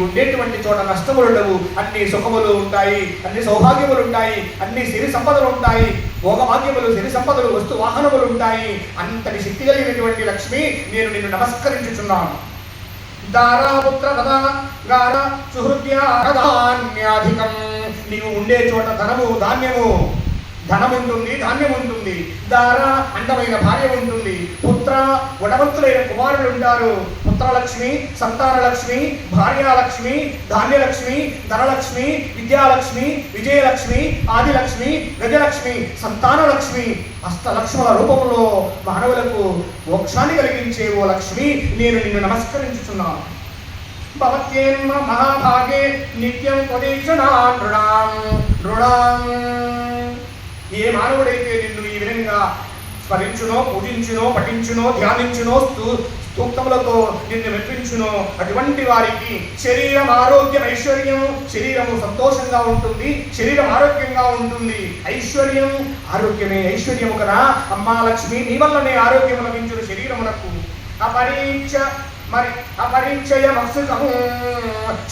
ఉండేటువంటి చోట నష్టములు ఉండవు, అన్ని సుఖములు ఉంటాయి, అన్ని సౌభాగ్యములు ఉంటాయి, అన్ని సిరి సంపదలు ఉంటాయి, భోగభాగ్యములు, సిరి సంపదలు, వస్తు వాహనములు ఉంటాయి. అంతటి శక్తి కలిగినటువంటి లక్ష్మి, నేను నిన్ను నమస్కరించుచున్నాను. దారాపుత్ర గార సుహృద్యాధాన్యాధికం. నీవు ఉండే చోట ధనము ధాన్యము, ధనం ఉంటుంది, ధాన్యం ఉంటుంది. దార అందమైన భార్య ఉంటుంది. పుత్ర గుణవంతులైన కుమారులు ఉంటారు. పుత్రలక్ష్మి, సంతానలక్ష్మి, భార్యాలక్ష్మి, ధాన్యలక్ష్మి, ధనలక్ష్మి, విద్యాలక్ష్మి, విజయలక్ష్మి, ఆదిలక్ష్మి, గజలక్ష్మి, సంతానలక్ష్మి, అష్టలక్ష్ముల రూపంలో మానవులకు మోక్షాన్ని కలిగించే ఓ లక్ష్మి, నేను నిన్ను నమస్కరించుచున్నాను. భవత్యేన్మ మహాభాగే నిత్యం త్వదీక్షణా నృణాం. ఏ మానవుడైతే నిన్ను ఈ విధంగా స్మరించునో, పూజించునో, పఠించునో, ధ్యానించునో, సూక్తములతో నిన్ను మెప్పించునో, అటువంటి వారికి శరీరం ఆరోగ్యం, ఐశ్వర్యం, శరీరము సంతోషంగా ఉంటుంది, శరీరం ఆరోగ్యంగా ఉంటుంది. ఐశ్వర్యం, ఆరోగ్యమే ఐశ్వర్యము కదా. అమ్మా లక్ష్మి, నీ వల్లనే ఆరోగ్యం లభించును శరీరమునకు. అపరిచయమసుకము,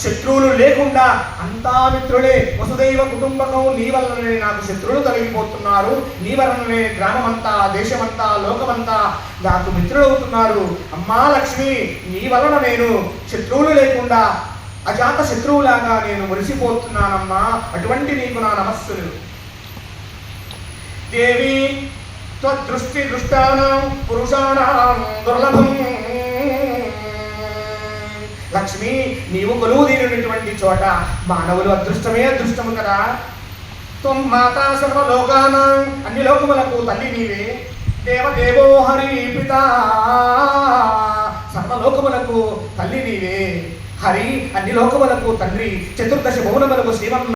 శత్రువులు లేకుండా అంతా మిత్రులే. వసుదైవ కుటుంబకం, నీ వలననే నాకు శత్రువులు తొలగిపోతున్నారు, నీ వలననే గ్రామమంతా, దేశమంతా, లోకమంతా నాకు మిత్రులు అవుతున్నారు. అమ్మా లక్ష్మి, నీ వలన నేను శత్రువులు లేకుండా అజాత శత్రువులాగా నేను మురిసిపోతున్నానమ్మా. అటువంటి నీకు నా నమస్సులు. దేవి త్వదృష్టి దృష్టానాం పురుషాణాం దుర్లభం. లక్ష్మి, నీవు కొలువు తీరినటువంటి చోట మానవులు అదృష్టమే అదృష్టము కదా. త్వం మాతా సర్వలోకానాం, అన్ని లోకములకు తల్లి నీవే. దేవదేవో హరి పిత, సర్వలోకములకు తల్లి నీవే. హరి అన్ని లోకములకు తండ్రి. చతుర్దశ భువనములకు శ్రీమన్